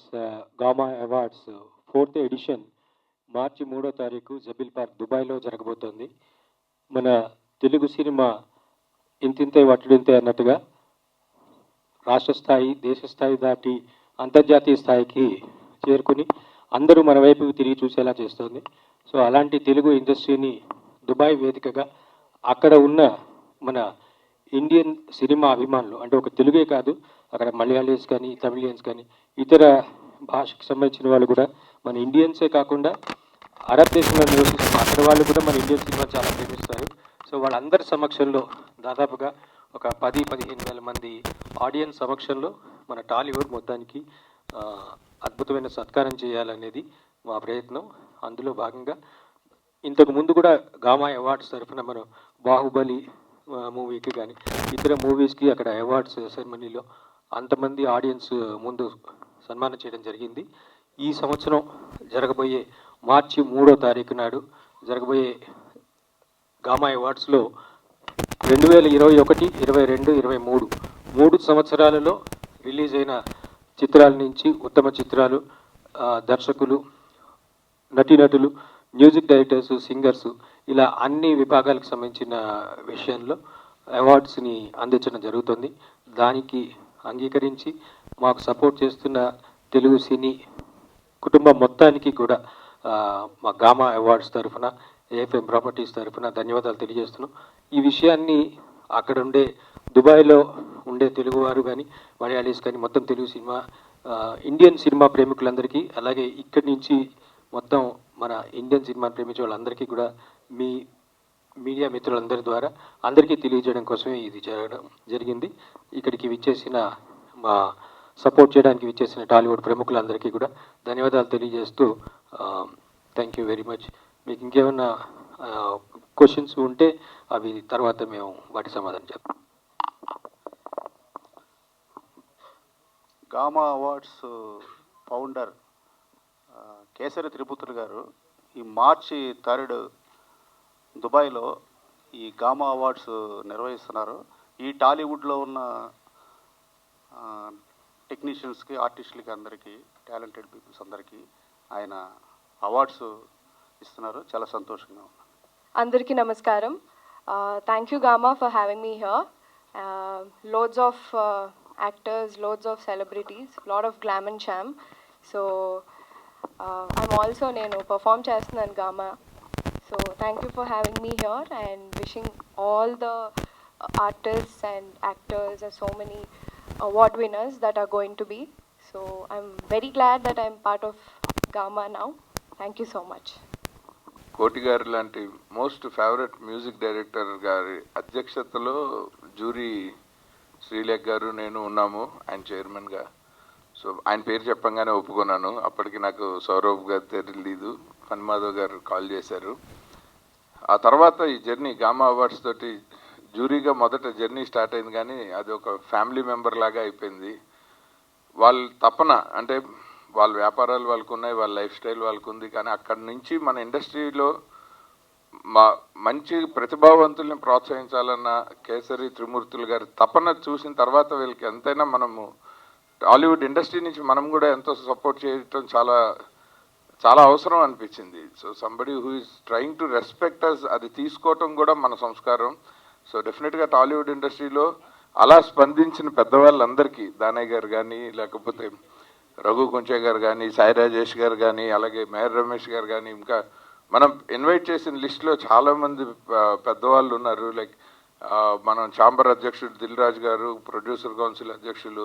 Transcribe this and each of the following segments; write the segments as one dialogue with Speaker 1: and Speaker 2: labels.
Speaker 1: Presents GAMA awards 4th edition మార్చి 3వ తారీఖు జబీల్ పార్క్ దుబాయ్లో జరగబోతోంది. మన తెలుగు సినిమా ఇంతింతే వట్టుడింతే అన్నట్టుగా రాష్ట్ర స్థాయి, దేశ స్థాయి దాటి అంతర్జాతీయ స్థాయికి చేరుకుని అందరూ మన వైపు తిరిగి చూసేలా చేస్తోంది. సో అలాంటి తెలుగు ఇండస్ట్రీని దుబాయ్ వేదికగా అక్కడ ఉన్న మన ఇండియన్ సినిమా అభిమానులు, అంటే ఒక తెలుగే కాదు, అక్కడ మలయాళీస్ కానీ, తమిళియన్స్ కానీ, ఇతర భాషకు సంబంధించిన వాళ్ళు కూడా, మన ఇండియన్సే కాకుండా అరబ్ దేశంలో నివసిస్తున్న అక్కడ వాళ్ళు కూడా మన ఇండియన్ సినిమా చాలా ప్రేమిస్తారు. సో వాళ్ళందరి సమక్షంలో దాదాపుగా ఒక 10-15 వేల మంది ఆడియన్స్ సమక్షంలో మన టాలీవుడ్ మొత్తానికి అద్భుతమైన సత్కారం చేయాలనేది మా ప్రయత్నం. అందులో భాగంగా ఇంతకు ముందు కూడా గామా అవార్డ్స్ తరఫున మనం బాహుబలి మూవీకి కానీ ఇతర మూవీస్కి అక్కడ అవార్డ్స్ సెరమనీలో అంతమంది ఆడియన్స్ ముందు సన్మానం చేయడం జరిగింది. ఈ సంవత్సరం జరగబోయే మార్చి 3వ తారీఖు నాడు జరగబోయే గామా అవార్డ్స్లో 2021, 22, 23 3 సంవత్సరాలలో రిలీజ్ అయిన చిత్రాల నుంచి ఉత్తమ చిత్రాలు, దర్శకులు, నటీనటులు, మ్యూజిక్ డైరెక్టర్స్, సింగర్స్, ఇలా అన్ని విభాగాలకు సంబంధించిన విషయంలో అవార్డ్స్ని అందించడం జరుగుతుంది. దానికి అంగీకరించి మాకు సపోర్ట్ చేస్తున్న తెలుగు సినీ కుటుంబం మొత్తానికి కూడా మా గామా అవార్డ్స్ తరఫున, ఏఎఫ్ఎం ప్రాపర్టీస్ తరఫున ధన్యవాదాలు తెలియజేస్తున్నాం. ఈ విషయాన్ని అక్కడ ఉండే దుబాయ్లో ఉండే తెలుగువారు కానీ, మలయాళీస్ కానీ, మొత్తం తెలుగు సినిమా, ఇండియన్ సినిమా ప్రేమికులందరికీ, అలాగే ఇక్కడి నుంచి మొత్తం మన ఇండియన్ సినిమాని ప్రేమించే వాళ్ళందరికీ కూడా మీ మీడియా మిత్రులందరి ద్వారా అందరికీ తెలియజేయడం కోసమే ఇది జరిగింది. ఇక్కడికి విచ్చేసిన, మా సపోర్ట్ చేయడానికి విచ్చేసిన టాలీవుడ్ ప్రముఖులందరికీ కూడా ధన్యవాదాలు తెలియజేస్తూ థ్యాంక్ యూ వెరీ మచ్. మీకు ఇంకేమైనా క్వశ్చన్స్ ఉంటే అవి తర్వాత మేము వాటి సమాధానం చెప్తాం.
Speaker 2: గామా అవార్డ్స్ ఫౌండర్ కేసరి తిరుపతులు గారు ఈ మార్చి 3 దుబాయ్లో ఈ గామా అవార్డ్స్ నిర్వహిస్తున్నారు. ఈ టాలీవుడ్లో ఉన్న టెక్నీషియన్స్కి, ఆర్టిస్టులకి, అందరికీ, టాలెంటెడ్ పీపుల్స్ అందరికీ ఆయన అవార్డ్స్ ఇస్తున్నారు. చాలా సంతోషంగా ఉంది.
Speaker 3: అందరికీ నమస్కారం. Thank you gamma for having me here. Loads of actors, loads of celebrities, lot of glam and sham. So I'm also nenu perform chestunnanu Gama. So thank you for having me here and wishing all the artists and actors and so many award winners that are going to be. So I'm very glad that I'm part of Gama now. Thank you so much.
Speaker 4: కోటి గారు లాంటి most favourite music director గారి అధ్యక్షతలో jury శ్రీలేఖ్ గారు, నేను ఉన్నాము ఆయన చైర్మన్గా. So ఆయన పేరు చెప్పంగానే ఒప్పుకున్నాను. అప్పటికి నాకు సౌరవ్ గారు తెలియదు, హనుమాధవ్ గారు కాల్ చేశారు. ఆ తర్వాత ఈ జర్నీ గామా అవార్డ్స్ తోటి జ్యూరీగా మొదట జర్నీ స్టార్ట్ అయింది, కానీ అది ఒక ఫ్యామిలీ మెంబర్ లాగా అయిపోయింది. వాళ్ళ తపన, అంటే వాళ్ళ వ్యాపారాలు వాళ్ళకు ఉన్నాయి, వాళ్ళ లైఫ్ స్టైల్ వాళ్ళకు ఉంది, కానీ అక్కడి నుంచి మన ఇండస్ట్రీలో మంచి ప్రతిభావంతుల్ని ప్రోత్సహించాలన్న కేసరి త్రిమూర్తులు గారి తపన చూసిన తర్వాత వీళ్ళకి ఎంతైనా మనము టాలీవుడ్ ఇండస్ట్రీ నుంచి మనం కూడా ఎంతో సపోర్ట్ చేయటం చాలా చాలా అవసరం అనిపించింది. So somebody who is trying to respect us, అది తీసుకోవటం కూడా మన సంస్కారం. సో డెఫినెట్గా టాలీవుడ్ ఇండస్ట్రీలో అలా స్పందించిన పెద్దవాళ్ళందరికీ, దానయ్య గారు కానీ, లేకపోతే రఘు కొంచే గారు కానీ, సాయి రాజేష్ గారు కానీ, అలాగే మేహర్ రమేష్ గారు కానీ, ఇంకా మనం ఇన్వైట్ చేసిన లిస్టులో చాలామంది పెద్దవాళ్ళు ఉన్నారు. లైక్ మనం ఛాంబర్ అధ్యక్షుడు దిల్ రాజు గారు, ప్రొడ్యూసర్ కౌన్సిల్ అధ్యక్షులు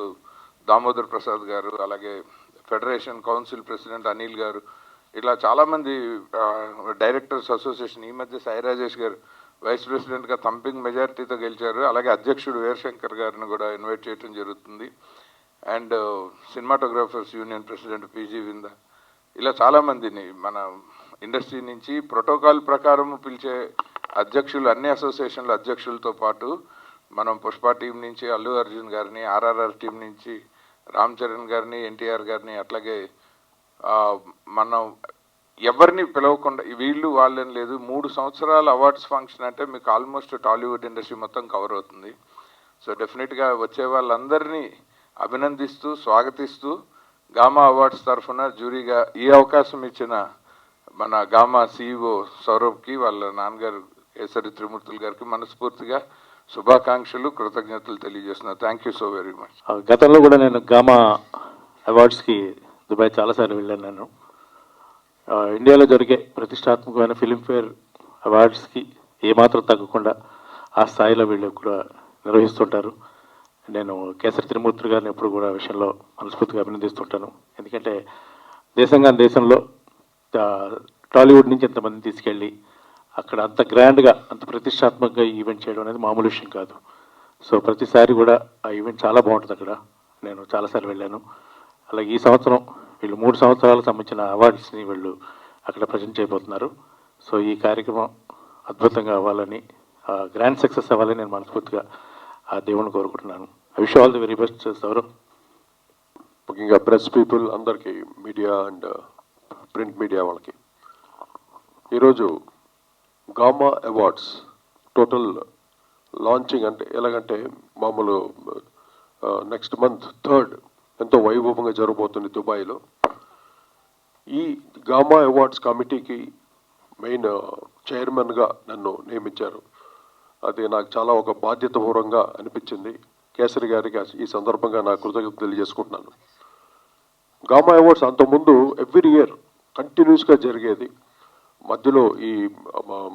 Speaker 4: దామోదర్ ప్రసాద్ గారు, అలాగే ఫెడరేషన్ కౌన్సిల్ ప్రెసిడెంట్ అనిల్ గారు, ఇట్లా చాలామంది డైరెక్టర్స్ అసోసియేషన్, ఈ మధ్య సాయి రాజేష్ గారు వైస్ ప్రెసిడెంట్గా థంపింగ్ మెజారిటీతో గెలిచారు. అలాగే అధ్యక్షుడు వీరశంకర్ గారిని కూడా ఇన్వైట్ చేయడం జరుగుతుంది. And cinematographers union president PG Vinda, ఇలా చాలామందిని మన ఇండస్ట్రీ నుంచి ప్రోటోకాల్ ప్రకారం పిలిచే అధ్యక్షులు, అన్ని అసోసియేషన్ల అధ్యక్షులతో పాటు మనం పుష్ప టీం నుంచి అల్లు అర్జున్ గారిని, ఆర్ఆర్ఆర్ టీం నుంచి రామ్ చరణ్ గారిని, ఎన్టీఆర్ గారిని, అట్లాగే మనం ఎవరిని పిలవకుండా వీళ్ళు వాళ్ళని లేదు, 3 సంవత్సరాల అవార్డ్స్ ఫంక్షన్ అంటే మీకు ఆల్మోస్ట్ టాలీవుడ్ ఇండస్ట్రీ మొత్తం కవర్ అవుతుంది. సో డెఫినెట్గా వచ్చే వాళ్ళందరినీ అభినందిస్తూ, స్వాగతిస్తూ గామా అవార్డ్స్ తరఫున జ్యూరీగా ఈ అవకాశం ఇచ్చిన మన గామా CEO సౌరభ్కి వాళ్ళ నాన్నగారు కేసరి త్రిమూర్తులు గారికి మనస్ఫూర్తిగా శుభాకాంక్షలు కృతజ్ఞతలు తెలియజేస్తున్నాను. Thank you so very much.
Speaker 5: గతంలో కూడా నేను గామా అవార్డ్స్కి దుబాయ్ చాలాసార్లు వెళ్ళాను. నేను ఇండియాలో జరిగే ప్రతిష్టాత్మకమైన ఫిలింఫేర్ అవార్డ్స్కి ఏమాత్రం తగ్గకుండా ఆ స్థాయిలో వీళ్ళు కూడా నిర్వహిస్తుంటారు. నేను కేసరి త్రిమూర్తులు గారిని ఎప్పుడు కూడా ఆ విషయంలో మనస్ఫూర్తిగా అభినందిస్తుంటాను. ఎందుకంటే దేశంలో టాలీవుడ్ నుంచి ఎంతమందిని తీసుకెళ్ళి అక్కడ అంత గ్రాండ్గా అంత ప్రతిష్టాత్మకంగా ఈవెంట్ చేయడం అనేది మామూలు విషయం కాదు. సో ప్రతిసారి కూడా ఆ ఈవెంట్ చాలా బాగుంటుంది. అక్కడ నేను చాలాసార్లు వెళ్ళాను. అలాగే ఈ సంవత్సరం వీళ్ళు 3 సంవత్సరాలకు సంబంధించిన అవార్డ్స్ని వీళ్ళు అక్కడ ప్రజెంట్ చేయబోతున్నారు. సో ఈ కార్యక్రమం అద్భుతంగా అవ్వాలని, గ్రాండ్ సక్సెస్ అవ్వాలని నేను మనస్ఫూర్తిగా ఆ దేవుని కోరుకుంటున్నాను. I wish all the very best Sourav.
Speaker 6: ముఖ్యంగా ప్రెస్ పీపుల్ అందరికీ, మీడియా అండ్ ప్రింట్ మీడియా వాళ్ళకి, ఈరోజు గామా అవార్డ్స్ టోటల్ లాంచింగ్ అంటే ఎలాగంటే మామూలు నెక్స్ట్ మంత్ 3rd ఎంతో వైభవంగా జరగబోతుంది దుబాయ్లో. ఈ గామా అవార్డ్స్ కమిటీకి మెయిన్ చైర్మన్గా నన్ను నియమించారు. అది నాకు చాలా ఒక బాధ్యతాపూర్వంగా అనిపించింది. కేసరి గారికి ఈ సందర్భంగా నా కృతజ్ఞతలు తెలియజేసుకుంటున్నాను. గామా అవార్డ్స్ అంతకుముందు ఎవ్రీ ఇయర్ కంటిన్యూస్గా జరిగేది. మధ్యలో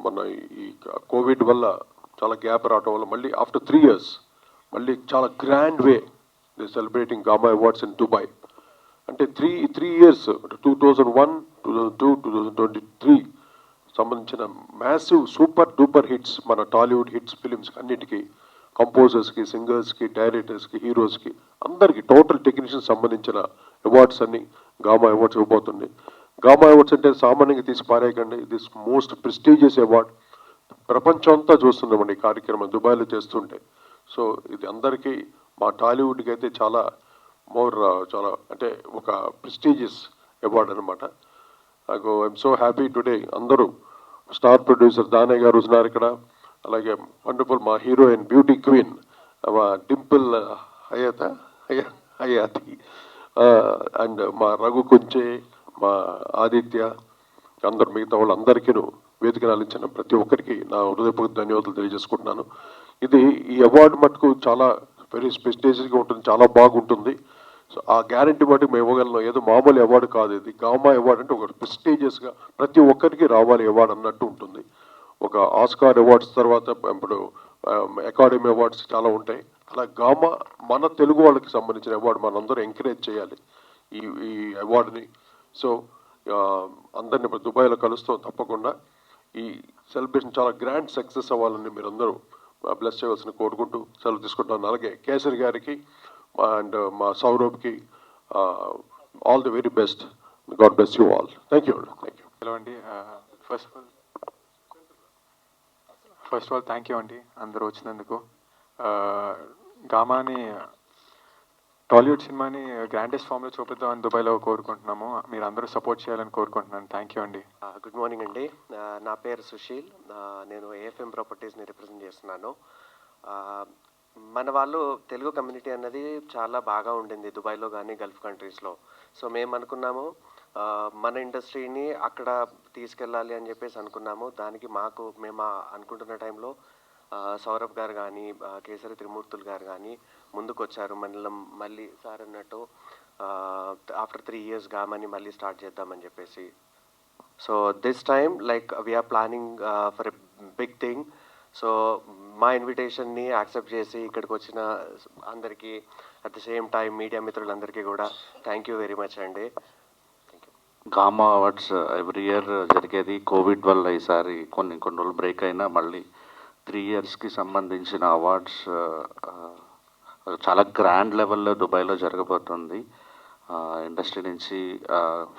Speaker 6: మన ఈ కోవిడ్ వల్ల చాలా గ్యాప్ రావడం వల్ల మళ్ళీ ఆఫ్టర్ 3 years మళ్ళీ చాలా grand way they celebrating gamma awards in Dubai. అంటే త్రీ ఇయర్స్ 2001, 2002, 2023 సంబంధించిన మ్యాసివ్ సూపర్ డూపర్ హిట్స్, మన టాలీవుడ్ హిట్స్ ఫిలిమ్స్ అన్నిటికీ, కంపోజర్స్కి, సింగర్స్కి, డైరెక్టర్స్కి, హీరోస్కి, అందరికీ టోటల్ టెక్నీషియన్స్ సంబంధించిన అవార్డ్స్ అన్ని గామా అవార్డ్స్ ఇవ్వబోతుంది. గామా అవార్డ్స్ అంటే సామాన్యంగా తీసి పారేయకండి. This most prestigious award. ప్రపంచం అంతా చూస్తున్నామండి ఈ కార్యక్రమం దుబాయ్లో చేస్తుంటే. సో ఇది అందరికీ, మా టాలీవుడ్కి అయితే చాలా అంటే ఒక ప్రెస్టీజియస్ అవార్డ్ అనమాట. నాకు ఐఎమ్ సో హ్యాపీ టుడే. అందరూ స్టార్ ప్రొడ్యూసర్ దానయ్య గారు ఉన్నారు ఇక్కడ, అలాగే వండర్ఫుల్ మా హీరోయిన్ బ్యూటీ క్వీన్ మా డింపుల్ హయాతి అండ్ మా రఘు కుంచే, మా ఆదిత్య, అందరు మిగతా వాళ్ళందరికీ వేదికను అందించిన ప్రతి ఒక్కరికి నా హృదయపూర్వక ధన్యవాదాలు తెలియజేసుకుంటున్నాను. ఈ అవార్డు మటుకు చాలా వెరీ ప్రెస్టీజియస్గా ఉంటుంది, చాలా బాగుంటుంది. సో ఆ గ్యారంటీ బట్టి మేము ఇవ్వగలం. ఏదో మామూలు అవార్డు కాదు ఇది. గామా అవార్డు అంటే ఒక ప్రెస్టీజియస్గా ప్రతి ఒక్కరికి రావాలి అవార్డు అన్నట్టు ఉంటుంది. ఒక ఆస్కార్ అవార్డ్స్ తర్వాత ఇప్పుడు అకాడమీ అవార్డ్స్ చాలా ఉంటాయి. అలా గామా మన తెలుగు వాళ్ళకి సంబంధించిన అవార్డు మనందరూ ఎంకరేజ్ చేయాలి ఈ అవార్డుని. సో అందరిని ఇప్పుడు దుబాయ్లో కలుస్తాం. తప్పకుండా ఈ సెలబ్రేషన్ చాలా గ్రాండ్ సక్సెస్ అవ్వాలని మీరందరూ బ్లెస్ చేయవలసిన కోరుకుంటూ సెలవు తీసుకుంటాను. అలాగే కేసరి గారికి అండ్ మా సౌరభ్కి all the very best. God bless you all. Thank you.
Speaker 7: Hello అండి. First of all thank you అండి అందరూ వచ్చినందుకు. గామాని టాలీవుడ్ సినిమాని గ్రాండెస్ట్ ఫామ్లో చూపిద్దామని దుబాయ్లో కోరుకుంటున్నాము. మీరు అందరూ సపోర్ట్ చేయాలని కోరుకుంటున్నాను. థ్యాంక్ యూ అండి.
Speaker 8: గుడ్ మార్నింగ్ అండి. నా పేరు సుశీల్. నేను ఏఎఫ్ఎం ప్రాపర్టీస్ని రిప్రజెంట్ చేస్తున్నాను. మన వాళ్ళు తెలుగు కమ్యూనిటీ అన్నది చాలా బాగా ఉండింది దుబాయ్లో కానీ గల్ఫ్ కంట్రీస్లో. సో మేము అనుకున్నాము మన ఇండస్ట్రీని అక్కడ తీసుకెళ్ళాలి అని చెప్పేసి అనుకున్నాము. దానికి మేము అనుకుంటున్న టైంలో సౌరభ్ గారు కానీ కేసరి త్రిమూర్తులు గారు కానీ ముందుకు వచ్చారు. మళ్ళీ సార్ అన్నట్టు ఆఫ్టర్ 3 years గామని మళ్ళీ స్టార్ట్ చేద్దామని చెప్పేసి. So this time like we're planning for a big thing. So మా ఇన్విటేషన్ని యాక్సెప్ట్ చేసి ఇక్కడికి వచ్చిన అందరికీ, at the same time media మిత్రులందరికీ కూడా థ్యాంక్ యూ వెరీ మచ్ అండి.
Speaker 9: గామా అవార్డ్స్ ఎవ్రీ ఇయర్ జరిగేది. కోవిడ్ వల్ల ఈసారి కొన్ని రోజులు బ్రేక్ అయినా మళ్ళీ 3 yearsకి సంబంధించిన అవార్డ్స్ చాలా గ్రాండ్ లెవెల్లో దుబాయ్లో జరగబోతుంది. ఇండస్ట్రీ నుంచి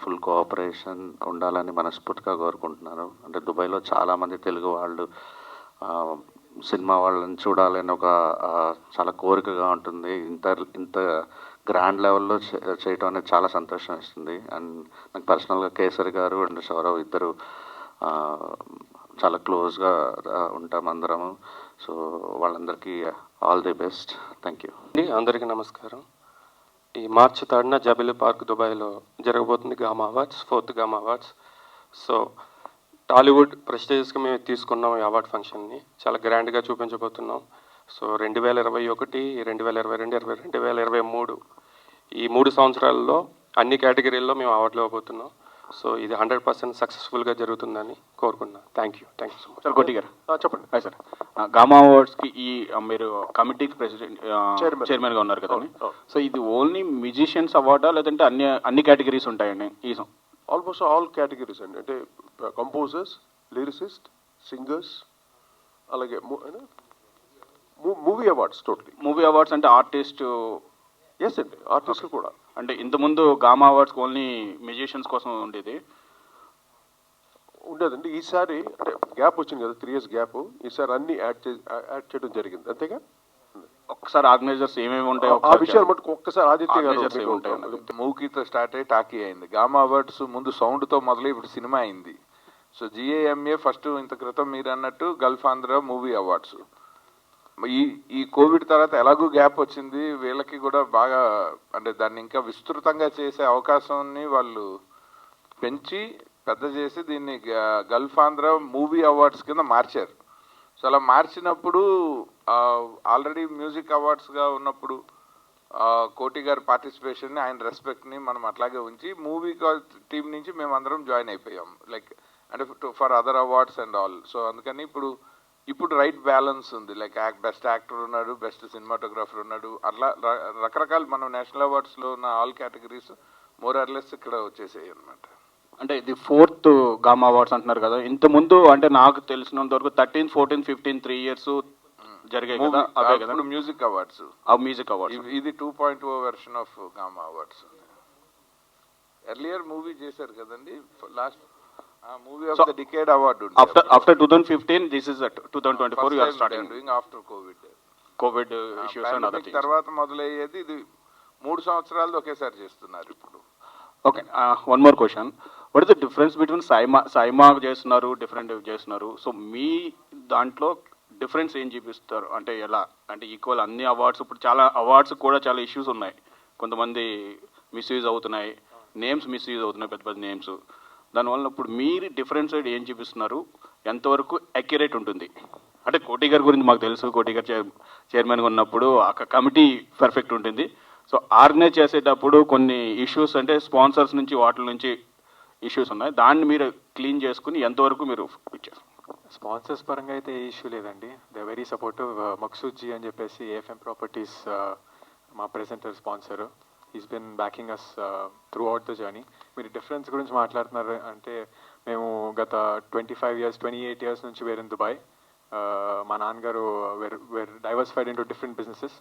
Speaker 9: ఫుల్ కోఆపరేషన్ ఉండాలని మనస్ఫూర్తిగా కోరుకుంటున్నాను. అంటే దుబాయ్లో చాలామంది తెలుగు వాళ్ళు సినిమా వాళ్ళని చూడాలని ఒక చాలా కోరికగా ఉంటుంది. ఇంత గ్రాండ్ లెవెల్లో చేయటం అనేది చాలా సంతోషం ఇస్తుంది. అండ్ నాకు పర్సనల్గా కేసరి గారు అండ్ సౌరవ్ ఇద్దరు చాలా క్లోజ్గా ఉంటాం అందరము. సో వాళ్ళందరికీ all the best. Thank you.
Speaker 10: అందరికీ నమస్కారం.
Speaker 1: ఈ మార్చి 3న జబిలీ పార్క్ దుబాయ్లో జరగబోతుంది GAMA awards, 4th GAMA awards. So Tollywood ప్రెస్టీజియస్గా మేము తీసుకున్నాం ఈ అవార్డ్ ఫంక్షన్ని, చాలా గ్రాండ్గా చూపించబోతున్నాం. సో 2021, 2022, 2023 ఈ 3 సంవత్సరాల్లో అన్ని కేటగిరీల్లో మేము అవార్డులు ఇవ్వబోతున్నాం. సో ఇది 100% సక్సెస్ఫుల్గా జరుగుతుందని కోరుకున్నాను. Thank you so much.
Speaker 10: Sir కోటి గారు
Speaker 6: చెప్పండి.
Speaker 10: Hi sir. గామా అవార్డ్స్కి ఈ మీరు కమిటీకి ప్రెసిడెంట్
Speaker 6: Chairman.
Speaker 10: చైర్మన్గా ఉన్నారు కదండి.
Speaker 6: అవును.
Speaker 10: సో ఇది ఓన్లీ మ్యూజిషియన్స్ అవార్డా లేదంటే అన్ని కేటగిరీస్ ఉంటాయండి ఈ
Speaker 6: ఆల్మోస్ట్ ఆల్ కేటగిరీస్ అండి, అంటే కంపోజర్స్, లిరిసిస్ట్, సింగర్స్, అలాగే movie awards totally.
Speaker 10: Movie awards అంటే ఆర్టిస్ట్
Speaker 6: ఎస్ అండి, ఆర్టిస్టులు కూడా.
Speaker 10: అంటే ఇంతకుముందు గామా అవార్డ్స్ ఓన్లీ మ్యూజిషియన్స్ కోసం ఉండేది
Speaker 6: ఉండేదండి. ఈసారి అంటే గ్యాప్ వచ్చింది కదా, 3 years గ్యాప్, ఈసారి అన్ని యాడ్ చేయడం జరిగింది అంతేగా.
Speaker 10: ఒక్కసారి ఆర్గనైజర్స్ ఏమేమి ఉంటాయో
Speaker 6: ఆ విషయాలు మటుకు ఒక్కసారి ఆదిత్య గారు
Speaker 10: Organizers
Speaker 6: మీకు
Speaker 10: ఏమి ఉంటాయి?
Speaker 4: మూకీతో స్టార్ట్ అయ్యి టాకీ అయింది. గామా అవార్డ్స్ ముందు సౌండ్తో మొదలై ఇప్పుడు సినిమా అయింది. సో GAMA ఫస్ట్, ఇంత క్రితం మీరు అన్నట్టు గల్ఫ్ ఆంధ్ర మూవీ అవార్డ్స్. ఈ కోవిడ్ తర్వాత ఎలాగూ గ్యాప్ వచ్చింది, వీళ్ళకి కూడా బాగా అంటే దాన్ని ఇంకా విస్తృతంగా చేసే అవకాశాన్ని వాళ్ళు పెంచి పెద్ద చేసి దీన్ని గల్ఫ్ ఆంధ్ర మూవీ అవార్డ్స్ కింద మార్చారు. సో అలా మార్చినప్పుడు ఆల్రెడీ మ్యూజిక్ అవార్డ్స్గా ఉన్నప్పుడు కోటి గారి పార్టిసిపేషన్ని, ఆయన రెస్పెక్ట్ని మనం అట్లాగే ఉంచి మూవీ టీం నుంచి మేము అందరం జాయిన్ అయిపోయాం, లైక్ అంటే for other awards and all. So అందుకని ఇప్పుడు రైట్ బ్యాలెన్స్ ఉంది, లైక్ బెస్ట్ యాక్టర్ ఉన్నాడు, బెస్ట్ సినిమాటోగ్రాఫర్ ఉన్నాడు, అట్లా రకరకాల మనం నేషనల్ అవార్డ్స్లో ఉన్న all categories more or less ఇక్కడ వచ్చేసాయి అనమాట.
Speaker 10: అంటే ఇది 4th గామా అవార్డ్స్ అంటున్నారు కదా. ఇంత ముందు అంటే నాకు తెలిసినంత వరకు 13, 14, 15 3 years జరిగాయి కదా, అవే కదా
Speaker 4: మ్యూజిక్ అవార్డ్స్.
Speaker 10: ఆ మ్యూజిక్ అవార్డ్స్
Speaker 4: ఇది 2.0 version of gamma awards. Earlier movie చేశారు కదండి, last movie of the decade award.
Speaker 10: after 2015 this is at 2024 you are starting
Speaker 4: doing after
Speaker 10: covid issues and other things.
Speaker 4: తర్వాత మొదలయ్యేది ఇది 3 సంవత్సరాలు ఒకేసారి చేస్తున్నారు ఇప్పుడు.
Speaker 10: Okay, one more question. What is the difference between SIIMA చేస్తున్నారు, different చేస్తున్నారు. సో మీ దాంట్లో difference ఏం చూపిస్తారు అంటే ఎలా అంటే ఈక్వల్ అన్ని అవార్డ్స్, ఇప్పుడు చాలా అవార్డ్స్ కూడా చాలా ఇష్యూస్ ఉన్నాయి, కొంతమంది మిస్యూజ్ అవుతున్నాయి, నేమ్స్ మిస్యూజ్ అవుతున్నాయి, పెద్ద పెద్ద నేమ్స్. దానివల్ల ఇప్పుడు మీరు డిఫరెన్స్ ఏం చూపిస్తున్నారు, ఎంతవరకు అక్యురేట్ ఉంటుంది? అంటే కోటి గారి గురించి మాకు తెలుసు, కోటి గారు చైర్మన్గా ఉన్నప్పుడు ఆ కమిటీ పర్ఫెక్ట్ ఉంటుంది. సో ఆర్గనైజ్ చేసేటప్పుడు కొన్ని ఇష్యూస్ అంటే స్పాన్సర్స్ నుంచి వాటి నుంచి ఇష్యూస్ ఉన్నాయి, దాన్ని మీరు క్లీన్ చేసుకుని ఎంతవరకు మీరు ఇచ్చారు?
Speaker 7: స్పాన్సర్స్ పరంగా అయితే ఏ ఇష్యూ లేదండి, they very supportive. Maqsood ji అని చెప్పేసి AFM ప్రాపర్టీస్ మా presenter sponsor, is been backing us throughout the journey. మీరు డిఫరెన్స్ గురించి మాట్లాడుతున్నారు అంటే మేము గత 28 years నుంచి వేర్ ఇన్ దుబాయ్. మా నాన్నగారు were diversified into different businesses.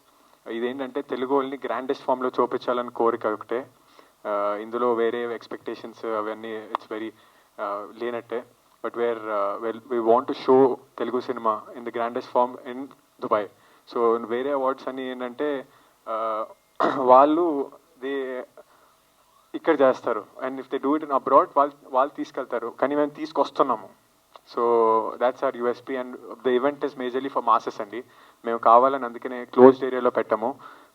Speaker 7: ఇదేంటంటే తెలుగు వాళ్ళని గ్రాండెస్ట్ ఫామ్లో చూపించాలని కోరిక ఒకటే, ఇందులో వేరే ఎక్స్పెక్టేషన్స్ అవన్నీ ఇట్స్ వెరీ లేనట్టే. But we want to show Telugu cinema in the grandest form in Dubai. So వేరే అవార్డ్స్ అన్నీ ఏంటంటే వాళ్ళు ఇక్కడ చేస్తారు, and if they do it in abroad వాళ్ళు తీసుకెళ్తారు, కానీ మేము తీసుకొస్తున్నాము. So that's our USP and the event is majorly for masses అండి. మేము కావాలని అందుకనే క్లోజ్డ్ ఏరియాలో పెట్టాము.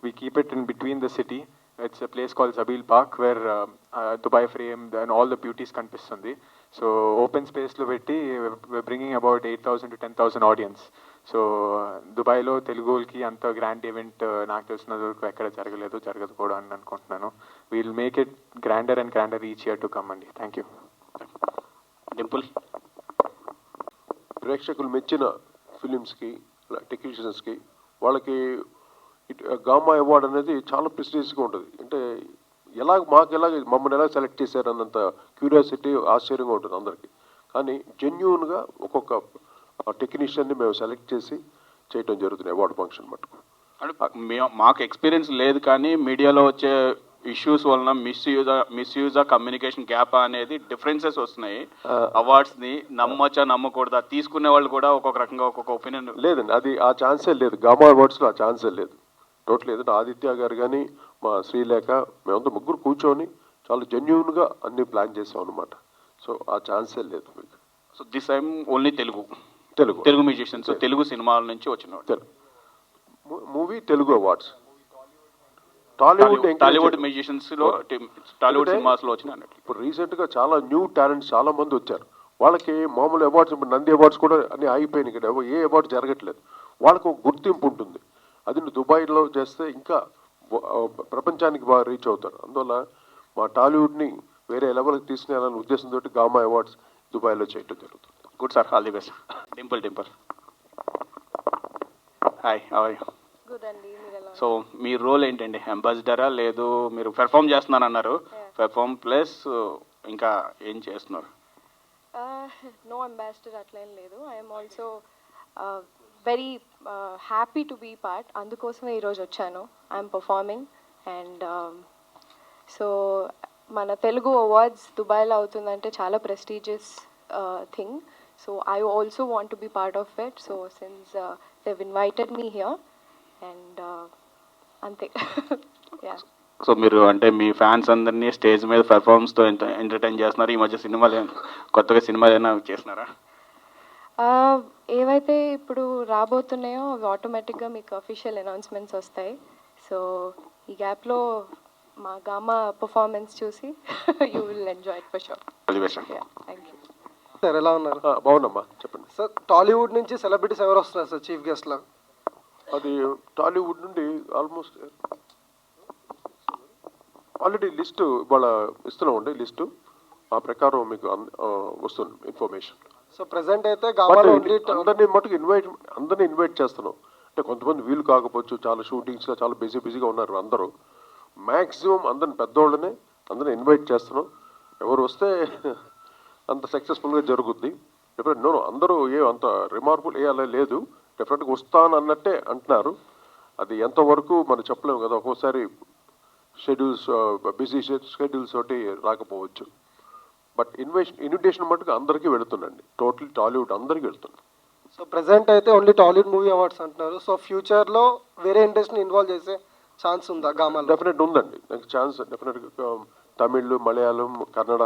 Speaker 7: We keep it in between the city. It's a place called Zabeel park where Dubai frame and all the beauties కనిపిస్తుంది. So open స్పేస్లో పెట్టి bringing about 8,000 to 10,000 audience. So దుబాయ్లో తెలుగుకి అంత గ్రాండ్ ఈవెంట్ నాకు తెలిసినంత వరకు ఎక్కడ జరగలేదు, జరగదు కూడా అని అనుకుంటున్నాను. We'll make it grander and grander each year to come అండి. Thank you.
Speaker 10: డింపుల్,
Speaker 6: ప్రేక్షకులు మెచ్చిన ఫిలిమ్స్కి, టెక్నీషియన్స్కి వాళ్ళకి గామా అవార్డ్ అనేది చాలా ప్రెస్టీజియస్గా ఉంటుంది. అంటే మమ్మల్ని ఎలా సెలెక్ట్ చేశారు అన్నంత క్యూరియాసిటీ, ఆశ్చర్యంగా ఉంటుంది అందరికీ. కానీ జెన్యూన్గా ఒక్కొక్క టెక్నీషియన్ని మేము సెలెక్ట్ చేసి చేయటం జరుగుతుంది అవార్డు ఫంక్షన్ మటుకు.
Speaker 10: అంటే మాకు ఎక్స్పీరియన్స్ లేదు, కానీ మీడియాలో వచ్చే ఇష్యూస్ వలన మిస్యూజ్ కమ్యూనికేషన్ గ్యాప్ అనేది డిఫరెన్సెస్ వస్తున్నాయి. అవార్డ్స్ ని నమ్మచ్చా నమ్మకూడదా, తీసుకునే వాళ్ళు కూడా ఒక్కొక్క రకంగా ఒక్కొక్క ఒపీనియన్.
Speaker 6: లేదండి, అది ఆ ఛాన్సే లేదు. గామా అవార్డ్స్లో ఆ ఛాన్సే లేదు, టోటల్ లేదు. ఆదిత్య గారు కానీ మా శ్రీలేఖ మేమంతా ముగ్గురు కూర్చొని చాలా జెన్యూన్గా అన్ని ప్లాన్ చేసాం అనమాట. సో ఆ ఛాన్సే లేదు మీకు.
Speaker 10: So this time only Telugu musicians, Telugu సినిమాల నుంచి వచ్చిన
Speaker 6: మూవీ తెలుగు అవార్డ్స్.
Speaker 10: టాలీవుడ్ మ్యూజిషియన్స్లో టాలీవుడ్ సినిమాస్లో వచ్చిన అన్నట్లు.
Speaker 6: ఇప్పుడు రీసెంట్గా చాలా న్యూ టాలెంట్స్ చాలా మంది వచ్చారు. వాళ్ళకి మామూలు అవార్డ్స్, ఇప్పుడు నంది అవార్డ్స్ కూడా అన్ని ఆగిపోయినాయి ఇక్కడ, ఏ అవార్డు జరగట్లేదు. వాళ్ళకు ఒక గుర్తింపు ఉంటుంది. అది దుబాయ్లో చేస్తే ఇంకా ప్రపంచానికి బాగా రీచ్ అవుతారు. అందువల్ల మా టాలీవుడ్ని వేరే లెవెల్కి తీసుకెళ్ళాలనే ఉద్దేశంతో గామా అవార్డ్స్ దుబాయ్లో చేయడం జరుగుతుంది.
Speaker 10: Good sir, all the best. Dimple hi, hi.
Speaker 3: Good అండి, మీరు ఎలా
Speaker 10: సో మీ రోల్ ఏంటండి? అంబాసిడరా, లేదు మీరు పెర్ఫామ్ చేస్తున్నాను అన్నారు, పెర్ఫామ్ ప్లస్ ఇంకా ఏం చేస్తున్నారు?
Speaker 3: నో అంబాసిడర్ అట్లా ఏం లేదు. I'm also very happy to be part. అందుకోసమే ఈరోజు వచ్చాను. ఐఎమ్ పర్ఫార్మింగ్ అండ్ సో మన తెలుగు అవార్డ్స్ దుబాయ్లో అవుతుందంటే చాలా prestigious thing. So I also want to be part of it. So since they've invited me here and అంతే. యా.
Speaker 10: సో మీరు అంటే మీ ఫ్యాన్స్ అందరినీ స్టేజ్ మీద పెర్ఫార్మెన్స్తో ఎంటర్టైన్ చేస్తున్నారు. ఈ మధ్య సినిమాలు కొత్తగా సినిమాలు ఏమైనా చేస్తున్నారా?
Speaker 3: ఏవైతే ఇప్పుడు రాబోతున్నాయో అవి ఆటోమేటిక్గా మీకు అఫీషియల్ అనౌన్స్మెంట్స్ వస్తాయి. సో ఈ గ్యాప్లో మా గామా పర్ఫార్మెన్స్ చూసి you will enjoy it for sure. Thank you
Speaker 11: sir. ఎలా ఉన్నారు?
Speaker 6: బాగున్నామ్మా, చెప్పండి
Speaker 11: సార్. టాలీవుడ్ నుంచి సెలబ్రిటీస్ ఎవరు వస్తున్నారు సార్ చీఫ్ గెస్ట్లా?
Speaker 6: అది టాలీవుడ్ నుండి ఆల్మోస్ట్ ఆల్రెడీ లిస్టు ఇవాళ ఇస్తున్నామండి. లిస్టు ఆ ప్రకారం మీకు వస్తుంది ఇన్ఫర్మేషన్.
Speaker 11: సో ప్రెసెంట్ అయితే గామాలో
Speaker 6: అందరినీ మటుకు అందరినీ ఇన్వైట్ చేస్తున్నాం. అంటే కొంతమంది వీలు కాకపోవచ్చు, చాలా షూటింగ్స్గా చాలా బిజీగా ఉన్నారు అందరూ. మ్యాక్సిమం అందరిని పెద్దవాళ్ళనే అందరిని ఇన్వైట్ చేస్తున్నాం. ఎవరు వస్తే అంత సక్సెస్ఫుల్గా జరుగుద్ది. డెఫినెట్ అందరూ అంత రిమార్కుల్ అలా లేదు. డెఫినెట్గా వస్తాను అన్నట్టే అంటున్నారు. అది ఎంతవరకు మనం చెప్పలేము కదా, ఒక్కోసారి షెడ్యూల్స్ బిజీ షెడ్యూల్స్ తోటి రాకపోవచ్చు. బట్ ఇన్విటేషన్ మటుకు అందరికీ వెళుతుందండి. టోటల్ టాలీవుడ్ అందరికీ వెళుతుంది.
Speaker 11: సో ప్రెసెంట్ అయితే ఓన్లీ టాలీవుడ్ మూవీ అవార్డ్స్ అంటున్నారు. సో ఫ్యూచర్లో వేరే ఇండస్ట్రీని ఇన్వాల్వ్ చేసే ఛాన్స్ ఉందా గామాలో?
Speaker 6: డెఫినెట్ ఉందండి. నాకు ఛాన్స్ డెఫినెట్గా తమిళ్, మలయాళం, కన్నడ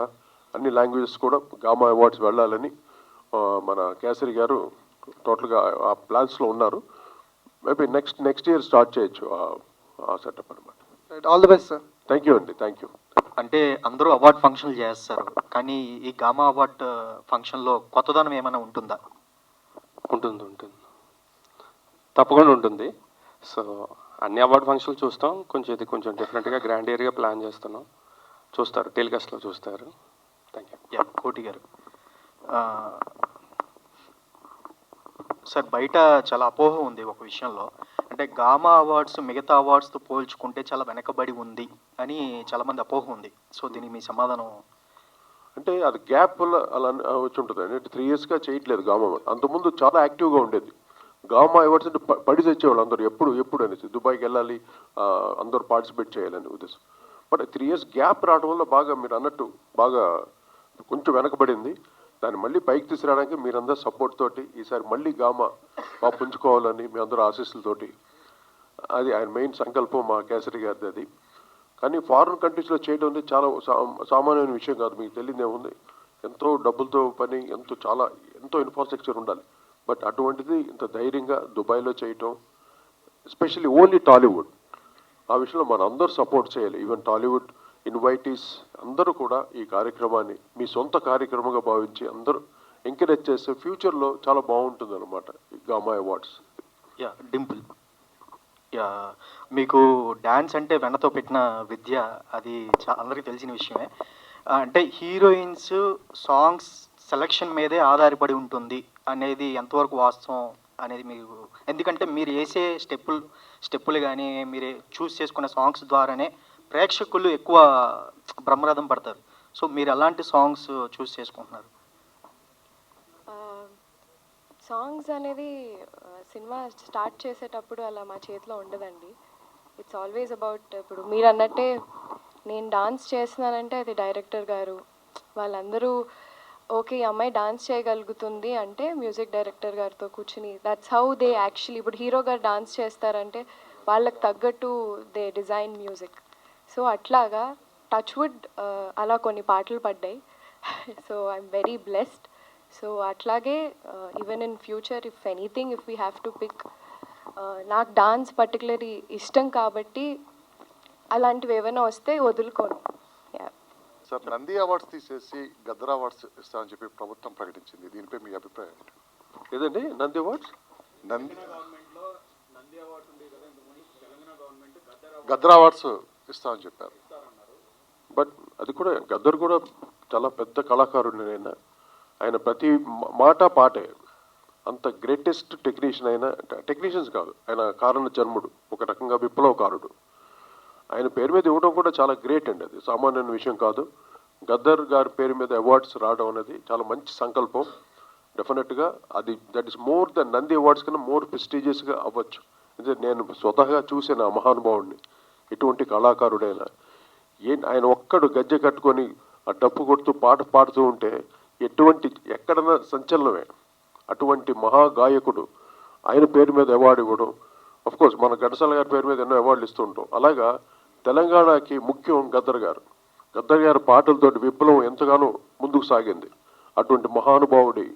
Speaker 6: అన్ని లాంగ్వేజెస్ కూడా గామా అవార్డ్స్ వెళ్ళాలని మన కేసరి గారు టోటల్గా ఆ ప్లాన్స్లో ఉన్నారు. మేబీ నెక్స్ట్ ఇయర్ స్టార్ట్ చేయొచ్చు ఆ సెటప్ అనమాట.
Speaker 11: All the best sir.
Speaker 6: Thank you అండి, థ్యాంక్ యూ.
Speaker 12: అంటే అందరూ అవార్డ్ ఫంక్షన్లు చేస్తారు, కానీ ఈ గామా అవార్డ్ ఫంక్షన్లో కొత్తదనం ఏమైనా ఉంటుందా?
Speaker 1: ఉంటుంది, తప్పకుండా ఉంటుంది. సో అన్ని అవార్డ్ ఫంక్షన్లు చూస్తాం. ఇది కొంచెం డిఫరెంట్గా గ్రాండ్ ఇయర్గా ప్లాన్ చేస్తున్నాం. చూస్తారు, టెలికాస్ట్లో చూస్తారు. Thank you.
Speaker 12: కోటి గారు, సార్ బయట చాలా అపోహ ఉంది ఒక విషయంలో. అంటే గామా అవార్డ్స్ మిగతా అవార్డ్స్తో పోల్చుకుంటే చాలా వెనకబడి ఉంది అని చాలామంది అపోహ ఉంది. సో దీనికి మీ సమాధానం?
Speaker 6: అంటే అది గ్యాప్ అలా వచ్చి ఉంటుంది అండి. 3 yearsగా చేయట్లేదు గామా అవార్డ్. అంతకుముందు చాలా యాక్టివ్గా ఉండేది. గామా అవార్డ్స్ అంటే పడి తెచ్చేవాళ్ళు అందరూ, ఎప్పుడు అనేసి దుబాయ్కి వెళ్ళాలి, అందరూ పార్టిసిపేట్ చేయాలని ఉద్దేశం. బట్ 3 years గ్యాప్ రావడం వల్ల బాగా మీరు అన్నట్టు బాగా కొంచెం వెనకబడింది. దాన్ని మళ్ళీ పైకి తీసుకురావడానికి మీరందరూ సపోర్ట్ తోటి ఈసారి మళ్ళీ గామా బాగా పుంజుకోవాలని మీ అందరూ ఆశీస్సులతోటి, అది ఆయన మెయిన్ సంకల్పం మా కేసరి గారిది అది. కానీ ఫారిన్ కంట్రీస్లో చేయడం అనేది చాలా సామాన్యమైన విషయం కాదు. మీకు తెలియదు ఏముంది, ఎంతో డబ్బులతో పని, ఎంతో ఇన్ఫ్రాస్ట్రక్చర్ ఉండాలి. బట్ అటువంటిది ఇంత ధైర్యంగా దుబాయ్లో చేయటం, ఎస్పెషల్లీ ఓన్లీ టాలీవుడ్, ఆ విషయంలో మన అందరూ సపోర్ట్ చేయాలి. ఈవెన్ టాలీవుడ్ ఇన్వైటీస్ అందరూ కూడా ఈ కార్యక్రమాన్ని మీ సొంత కార్యక్రమంగా భావించి అందరూ ఎంకరేజ్ చేస్తే ఫ్యూచర్లో చాలా బాగుంటుంది అనమాట ఈ గామా అవార్డ్స్.
Speaker 12: డింపుల్, మీకు డ్యాన్స్ అంటే వెన్నతో పెట్టిన విద్య, అది అందరికీ తెలిసిన విషయమే. అంటే హీరోయిన్స్ సాంగ్స్ సెలక్షన్ మీదే ఆధారపడి ఉంటుంది అనేది ఎంతవరకు వాస్తవం అనేది మీకు? ఎందుకంటే మీరు వేసే స్టెప్పులు కానీ మీరు చూస్ చేసుకునే సాంగ్స్ ద్వారానే ప్రేక్షకులు ఎక్కువ బ్రహ్మరథం పడతారు. సో మీరు ఎలాంటి సాంగ్స్ చూస్ చేసుకుంటున్నారు?
Speaker 3: సాంగ్స్ అనేది సినిమా స్టార్ట్ చేసేటప్పుడు అలా మా చేతిలో ఉండదండి. ఇట్స్ ఆల్వేస్ అబౌట్, ఇప్పుడు మీరు అన్నట్టే నేను డాన్స్ చేస్తున్నానంటే అది డైరెక్టర్ గారు వాళ్ళందరూ ఓకే ఈ అమ్మాయి డాన్స్ చేయగలుగుతుంది అంటే మ్యూజిక్ డైరెక్టర్ గారితో కూర్చుని దట్స్ హౌ దే యాక్చువల్లీ, ఇప్పుడు హీరో గారు డాన్స్ చేస్తారంటే వాళ్ళకి తగ్గట్టు దే డిజైన్ మ్యూజిక్. సో అట్లాగా టచ్వుడ్ అలా కొన్ని పాటలు పడ్డాయి. So I'm very blessed. So అట్లాగే even in future if anything if we have to pick, నాకు డాన్స్ పర్టికులర్లీ ఇష్టం కాబట్టి అలాంటివి ఏమైనా వస్తే వదులుకోను. Yeah.
Speaker 13: సార్, నంది అవార్డ్స్ తీసేసి గద్దర్ అవార్డ్స్ ఇస్తామని చెప్పి ప్రభుత్వం ప్రకటించింది. దీనిపై మీ అభిప్రాయం ఏంటి?
Speaker 6: ఏదండి నంది అవార్డ్స్?
Speaker 13: నంది గద్దర్ అవార్డ్స్ ఇస్తామని చెప్పారు.
Speaker 6: బట్ అది కూడా గద్దర్ కూడా చాలా పెద్ద కళాకారుడు. ఆయన ప్రతి మాట పాటే. అంత గ్రేటెస్ట్ టెక్నీషియన్ అయినా, టెక్నీషియన్స్ కాదు, ఆయన కారణ జన్ముడు, ఒక రకంగా విప్లవకారుడు. ఆయన పేరు మీద ఇవ్వడం కూడా చాలా గ్రేట్ అండి. అది సామాన్యమైన విషయం కాదు. గద్దర్ గారి పేరు మీద అవార్డ్స్ రావడం అనేది చాలా మంచి సంకల్పం. డెఫినెట్గా అది that is more than Nandi awards కన్నా మోర్ ప్రెస్టీజియస్గా అవ్వచ్చు. అంటే నేను స్వతహాగా చూసిన ఆ మహానుభావుడిని, ఎటువంటి కళాకారుడైనా ఆయన ఒక్కడు గజ్జె కట్టుకొని ఆ డప్పు కొడుతూ పాట పాడుతూ ఉంటే ఎక్కడన్నా సంచలనమే. అటువంటి మహాగాయకుడు ఆయన పేరు మీద అవార్డు ఇవ్వడం, కోర్స్ మన ఘంటసాల గారి పేరు మీద ఎన్నో అవార్డులు ఇస్తూ ఉంటాం. అలాగా తెలంగాణకి ముఖ్యం గద్దర్ గారు. గద్దర్ గారి పాటలతోటి విప్లవం ఎంతగానో ముందుకు సాగింది. అటువంటి మహానుభావుడి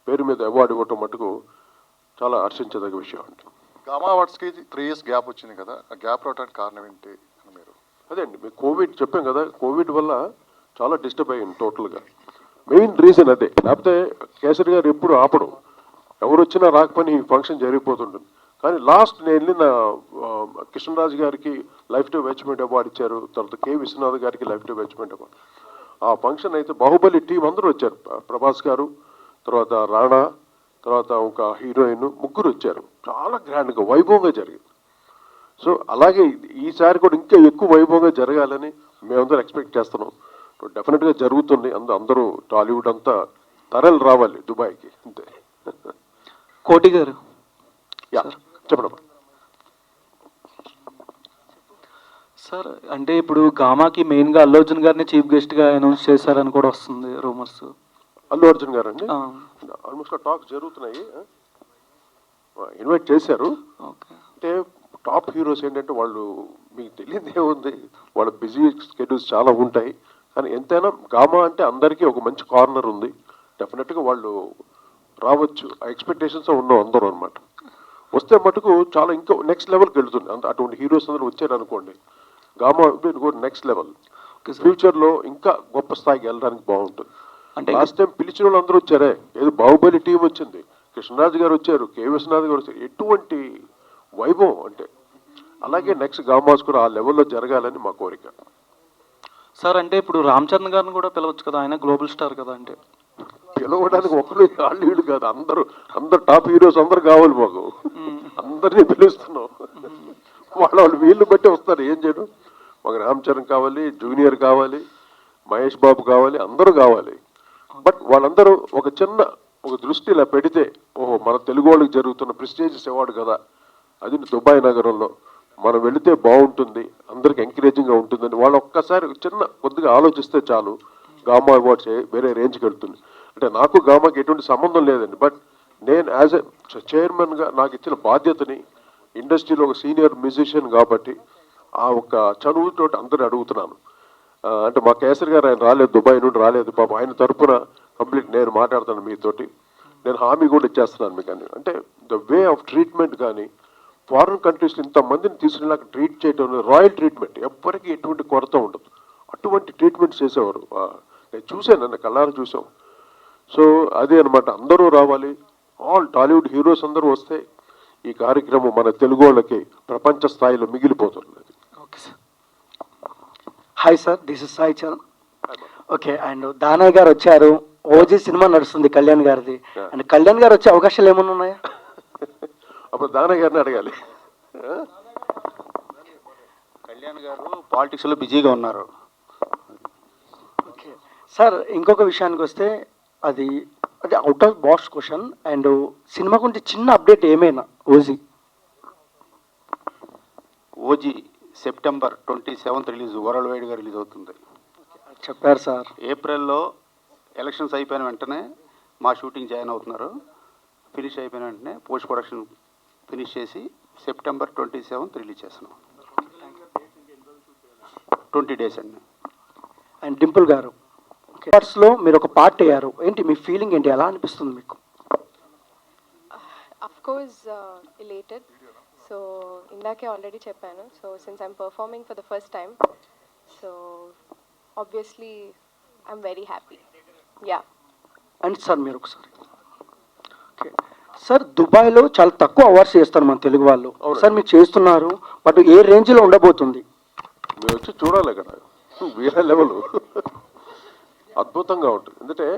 Speaker 6: పేరు మీద అవార్డు ఇవ్వటం మటుకు చాలా హర్షించదగ్గ విషయం అండి.
Speaker 13: గామా అవార్డ్స్కి 3 years గ్యాప్ వచ్చింది కదా, ఆ గ్యాప్ రావడానికి కారణం ఏంటి అని మీరు?
Speaker 6: అదే అండి, మీకు కోవిడ్ చెప్పాం కదా, కోవిడ్ వల్ల చాలా డిస్టర్బ్ అయ్యింది టోటల్గా. మెయిన్ రీజన్ అదే. లేకపోతే కేసరి గారు ఎప్పుడు ఆపడం, ఎవరు వచ్చినా రాకపోయినా ఈ ఫంక్షన్ జరిగిపోతుంటుంది. కానీ లాస్ట్ నేను వెళ్ళిన కృష్ణరాజు గారికి లైఫ్ టైమ్ అచీవ్మెంట్ అవార్డు ఇచ్చారు, తర్వాత కె విశ్వనాథ్ గారికి లైఫ్ టైమ్ అచీవ్మెంట్ అవార్డు. ఆ ఫంక్షన్ అయితే బాహుబలి టీం అందరూ వచ్చారు. ప్రభాస్ గారు, తర్వాత రాణా, తర్వాత ఒక హీరోయిన్, ముగ్గురు వచ్చారు. చాలా గ్రాండ్గా వైభవంగా జరిగింది. సో అలాగే ఈసారి కూడా ఇంకా ఎక్కువ వైభవంగా జరగాలని మేమందరం ఎక్స్పెక్ట్ చేస్తున్నాం. డెఫినెట్గా జరుగుతుంది. అందరూ టాలీవుడ్ అంతా తరలి రావాలి దుబాయ్కి, అంతే.
Speaker 14: కోటి గారు,
Speaker 6: చెప్పండి
Speaker 14: సార్. అంటే ఇప్పుడు గామాకి మెయిన్గా అల్లు అర్జున్ గారిని చీఫ్ గెస్ట్గా అనౌన్స్ చేశారని కూడా వస్తుంది రూమర్స్.
Speaker 6: అల్లు అర్జున్ గారు అండి, ఆల్మోస్ట్ టాక్స్ జరుగుతున్నాయి. ఇన్వైట్ చేశారు. అంటే టాప్ హీరోస్ ఏంటంటే వాళ్ళు, మీకు తెలియదు ఏముంది, వాళ్ళ బిజీ స్కెడ్యూల్స్ చాలా ఉంటాయి. కానీ ఎంతైనా గామా అంటే అందరికీ ఒక మంచి కార్నర్ ఉంది. డెఫినెట్గా వాళ్ళు రావచ్చు, ఆ ఎక్స్పెక్టేషన్స్ ఉన్నాం అందరూ అనమాట. వస్తే మటుకు చాలా ఇంకా నెక్స్ట్ లెవెల్కి వెళ్తుంది. అటువంటి హీరోస్ అందరూ వచ్చారు అనుకోండి, గామా నెక్స్ట్ లెవెల్. ఫ్యూచర్లో ఇంకా గొప్ప స్థాయికి వెళ్ళడానికి బాగుంటుంది. అంటే లాస్ట్ టైం పిలిచిన వాళ్ళు అందరూ వచ్చారే, ఏదో బాహుబలి టీం వచ్చింది, కృష్ణరాజు గారు వచ్చారు, కె విశ్వనాథ్ గారు వచ్చారు. ఎటువంటి వైభవం అంటే, అలాగే నెక్స్ట్ గామాస్ కూడా ఆ లెవెల్లో జరగాలని మా కోరిక.
Speaker 14: సార్ అంటే ఇప్పుడు రామ్ చరణ్ గారిని కూడా పిలవచ్చు కదా, ఆయన గ్లోబల్ స్టార్ కదా. అంటే
Speaker 6: పిలవడానికి ఒకరు వాళ్ళు కాదు, అందరు టాప్ హీరోస్ అందరు కావాలి మాకు. అందరినీ పిలుస్తున్నాం. వాళ్ళు వీళ్ళు బట్టి వస్తారు. ఏం చేయడం, మాకు రామ్ చరణ్ కావాలి, జూనియర్ కావాలి, మహేష్ బాబు కావాలి, అందరూ కావాలి. బట్ వాళ్ళందరూ ఒక దృష్టి ఇలా పెడితే, ఓహో మన తెలుగు వాళ్ళకి జరుగుతున్న ప్రెస్టీజియస్ అవార్డు కదా, అది దుబాయ్ నగరంలో మనం వెళితే బాగుంటుంది, అందరికి ఎంకరేజింగ్గా ఉంటుందని వాళ్ళు ఒక్కసారి కొద్దిగా ఆలోచిస్తే చాలు, గామా అవార్డ్స్ వేరే రేంజ్కి వెళ్తుంది. అంటే నాకు గామాకి ఎటువంటి సంబంధం లేదండి. బట్ నేను యాజ్ ఎ చైర్మన్గా నాకు ఇచ్చిన బాధ్యతని, ఇండస్ట్రీలో ఒక సీనియర్ మ్యూజిషియన్ కాబట్టి ఆ ఒక చదువుతో అందరూ అడుగుతున్నాను. అంటే మా కేసరి గారు ఆయన రాలేదు, దుబాయ్ నుండి రాలేదు, పాపం ఆయన తరఫున కంప్లీట్ నేను మాట్లాడతాను మీతోటి. నేను హామీ కూడా ఇచ్చేస్తున్నాను మీకు. అని అంటే ద వే ఆఫ్ ట్రీట్మెంట్ కానీ, ఫారిన్ కంట్రీస్లో ఇంతమందిని తీసుకునేలాగా ట్రీట్ చేయడం, రాయల్ ట్రీట్మెంట్, ఎవ్వరికి ఎటువంటి కొరత ఉండదు. అటువంటి ట్రీట్మెంట్ చేసేవారు. నేను చూశాను, నన్ను కళ్ళారా చూసాం. సో అదే అనమాట, అందరూ రావాలి, ఆల్ టాలీవుడ్ హీరోస్ అందరూ వస్తే ఈ కార్యక్రమం మన తెలుగు వాళ్ళకి ప్రపంచ స్థాయిలో మిగిలిపోతుంది.
Speaker 14: Okay sir. Hi sir, this is Sai Charan. Okay, and Danayya గారు వచ్చారు, ఓజీ సినిమా నడుస్తుంది కళ్యాణ్ గారిది, అండ్ కళ్యాణ్ గారు వచ్చే అవకాశాలు ఏమైనా ఉన్నాయా?
Speaker 6: అప్పుడు దానయ్య గారిని అడగాలి.
Speaker 2: కళ్యాణ్ గారు పాలిటిక్స్లో బిజీగా ఉన్నారు.
Speaker 14: ఓకే సార్, ఇంకొక విషయానికి వస్తే అది out of box question, and cinema గురించి చిన్న అప్డేట్ ఏమైనా?
Speaker 2: OG September 27th release, world వైడ్గా రిలీజ్ అవుతుంది
Speaker 14: చెప్పారు సార్.
Speaker 2: ఏప్రిల్లో ఎలక్షన్స్ అయిపోయిన వెంటనే మా షూటింగ్ జాయిన్ అవుతున్నారు. ఫినిష్ అయిపోయిన వెంటనే పోస్ట్ ప్రొడక్షన్ ఫినిష్ చేసి September 27th రిలీజ్ చేస్తున్నాం. 20 days అండి.
Speaker 14: అండ్ డింపుల్ గారు, లో మీరు ఒక పార్ట్ అయ్యారు, ఏంటి మీ ఫీలింగ్ ఏంటి, ఎలా అనిపిస్తుంది మీకు?
Speaker 3: Of course, elated. So so ఇందాకే ఆల్రెడీ చెప్పాను. So since I'm performing for the first time, so obviously I'm very happy. Yeah.
Speaker 14: And sir మీరు ఒకసారి ఓకే సార్, దుబాయ్లో చాలా తక్కువ అవార్డ్స్ చేస్తారు మన తెలుగు వాళ్ళు. సార్ మీరు చేస్తున్నారు, బట్ ఏ రేంజ్లో ఉండబోతుంది?
Speaker 6: మీరు వచ్చి చూడాలి ఇక్కడ, వేరే లెవెల్ అద్భుతంగా ఉంటుంది. ఎందుకంటే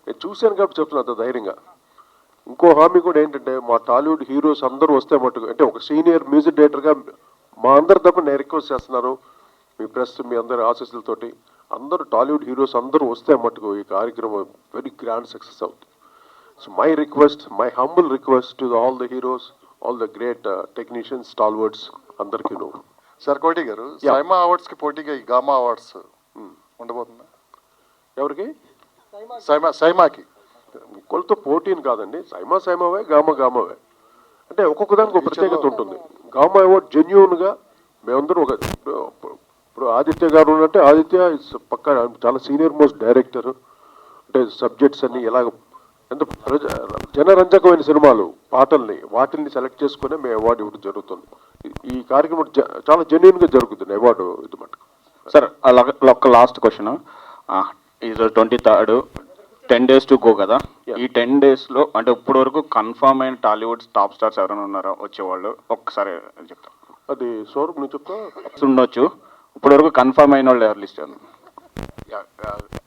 Speaker 6: నేను చూశాను కాబట్టి చెప్తున్నా అంత ధైర్యంగా. ఇంకో హామీ కూడా ఏంటంటే, మా టాలీవుడ్ హీరోస్ అందరూ వస్తే మటుకు, అంటే ఒక సీనియర్ మ్యూజిక్ డైరెక్టర్గా మా అందరి తప్ప నేను రిక్వెస్ట్ చేస్తున్నాను, మీ ప్రెస్ మీ అందరి ఆశీస్సులతోటి అందరూ టాలీవుడ్ హీరోస్ అందరూ వస్తే మటుకు ఈ కార్యక్రమం వెరీ గ్రాండ్ సక్సెస్ అవుతుంది. So my request, my humble request to all the heroes, all the great technicians, stalwarts అందరికీ నువ్వు.
Speaker 13: సార్ కోటి గారు, సైమా అవార్డ్స్కి పోటీగా ఈ గామా అవార్డ్స్ ఉండబోతుందా?
Speaker 6: ఎవరికి?
Speaker 13: సైమాకి.
Speaker 6: కొలతో పోటీని కాదండి, సైమావే, గామావే. అంటే ఒక్కొక్క దానికి ఒక ప్రత్యేకత ఉంటుంది. గామా అవార్డ్ జెన్యూన్గా మేమందరం ఒక, ఇప్పుడు ఆదిత్య గారు ఉన్నట్టే, ఆదిత్య పక్క చాలా సీనియర్ మోస్ట్ డైరెక్టర్. అంటే సబ్జెక్ట్స్ అన్ని ఎలాగ ఎంత జనరంజకమైన సినిమాలు, పాటల్ని వాటిల్ని సెలెక్ట్ చేసుకునే మేము అవార్డు ఇవ్వడం జరుగుతుంది. ఈ కార్యక్రమం చాలా జెన్యూన్గా జరుగుతుంది అవార్డు ఇది మటుకు.
Speaker 10: సార్ ఒక లాస్ట్ క్వశ్చన్, ఈరోజు 23rd, 10 days టు గో కదా. ఈ 10 daysలో అంటే ఇప్పుడు వరకు కన్ఫర్మ్ అయిన టాలీవుడ్ టాప్ స్టార్స్ ఎవరైనా ఉన్నారో వచ్చేవాళ్ళు, ఒక్కసారి చెప్తాం.
Speaker 6: అది సౌరభ్ నువ్వు చెప్తా.
Speaker 10: ఉండొచ్చు, ఇప్పుడు వరకు కన్ఫర్మ్ అయిన వాళ్ళు ఎవరు లిస్ట్?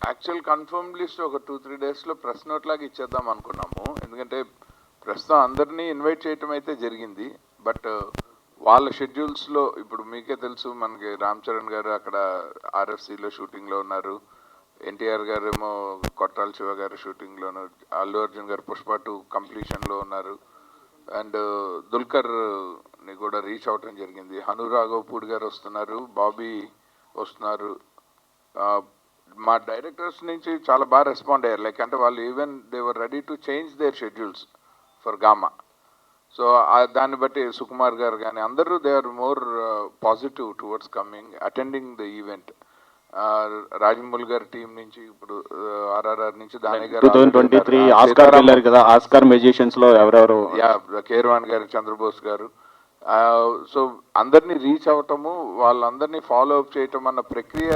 Speaker 4: యాక్చువల్ కన్ఫర్మ్ లిస్ట్ ఒక 2-3 డేస్లో ప్రెస్ నోట్ లాగా ఇచ్చేద్దాం అనుకున్నాము. ఎందుకంటే ప్రస్తుతం అందరినీ ఇన్వైట్ చేయటం అయితే జరిగింది, బట్ వాళ్ళ షెడ్యూల్స్లో ఇప్పుడు మీకే తెలుసు, మనకి రామ్ చరణ్ గారు అక్కడ RFCలో షూటింగ్లో ఉన్నారు, ఎన్టీఆర్ గారు ఏమో కొట్టాల శివ గారు షూటింగ్లోను, అల్లు అర్జున్ గారు పుష్ప 2 కంప్లీషన్లో ఉన్నారు, అండ్ దుల్కర్ని కూడా రీచ్ అవటం జరిగింది. హను రాఘవపూడి గారు వస్తున్నారు, బాబీ వస్తున్నారు. మా డైరెక్టర్స్ నుంచి చాలా బాగా రెస్పాండ్ అయ్యారు. లైక్ అంటే వాళ్ళు even they were ready to change their schedules for GAMA. So దాన్ని బట్టి సుకుమార్ గారు కానీ అందరూ they are more positive towards coming attending the event. Rajamouli గారి టీం నుంచి, ఇప్పుడు RRR నుంచి దాని గారు
Speaker 10: 2023 ఆస్కార్ వెళ్ళారు కదా, ఆస్కార్ మ్యూజిషియన్స్ లో ఎవరెవరు?
Speaker 4: కేర్వాన్ గారు, చంద్రబోస్ గారు. సో అందరినీ రీచ్ అవటము, వాళ్ళందరినీ ఫాలో అప్ చేయటం అన్న ప్రక్రియ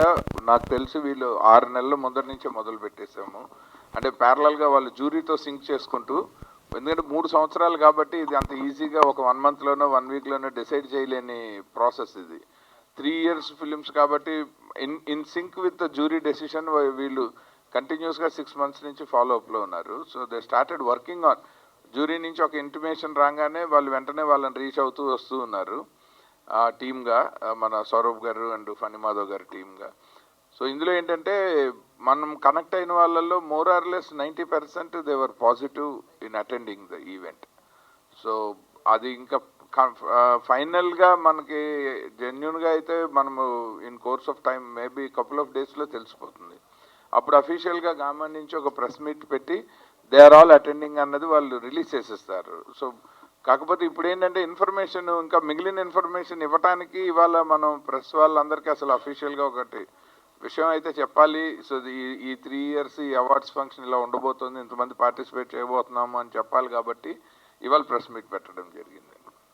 Speaker 4: నాకు తెలిసి వీళ్ళు 6 నెలల ముందర నుంచే మొదలు పెట్టేసాము. అంటే ప్యారలల్గా వాళ్ళు జ్యూరీతో సింక్ చేసుకుంటూ, ఎందుకంటే 3 సంవత్సరాలు కాబట్టి ఇది అంత ఈజీగా ఒక 1 monthలోనో 1 weekలోనో డిసైడ్ చేయలేని ప్రాసెస్ ఇది. 3 years ఫిలిమ్స్ కాబట్టి in sync with the jury decision వీళ్ళు కంటిన్యూస్గా 6 months నుంచి ఫాలో అప్లో ఉన్నారు. So they started working on, jury నుంచి ఒక ఇంటిమేషన్ రాగానే వాళ్ళు వెంటనే వాళ్ళని రీచ్ అవుతూ వస్తూ ఉన్నారు టీమ్గా, మన సౌరభ్ గారు అండ్ ఫణి మాధవ్ గారు టీమ్గా. సో ఇందులో ఏంటంటే మనం కనెక్ట్ అయిన వాళ్ళల్లో more or less 90% they were positive in attending the event. So అది ఇంకా ఫైనల్గా మనకి జెన్యున్గా అయితే మనము in course of time maybe couple of డేస్లో తెలిసిపోతుంది. అప్పుడు అఫీషియల్గా గామా నుంచి ఒక ప్రెస్ మీట్ పెట్టి దే ఆర్ ఆల్ అటెండింగ్ అన్నది వాళ్ళు రిలీజ్ చేసేస్తారు. సో కాకపోతే ఇప్పుడు ఏంటంటే ఇన్ఫర్మేషన్, ఇంకా మిగిలిన ఇన్ఫర్మేషన్ ఇవ్వటానికి ఇవాళ మనం ప్రెస్ వాళ్ళందరికీ అసలు అఫీషియల్గా ఒకటి విషయం అయితే చెప్పాలి. సో ఈ 3 years ఈ అవార్డ్స్ ఫంక్షన్ ఇలా ఉండబోతుంది, ఇంతమంది పార్టిసిపేట్ చేయబోతున్నాము అని చెప్పాలి కాబట్టి ఇవాళ ప్రెస్ మీట్ పెట్టడం జరిగింది.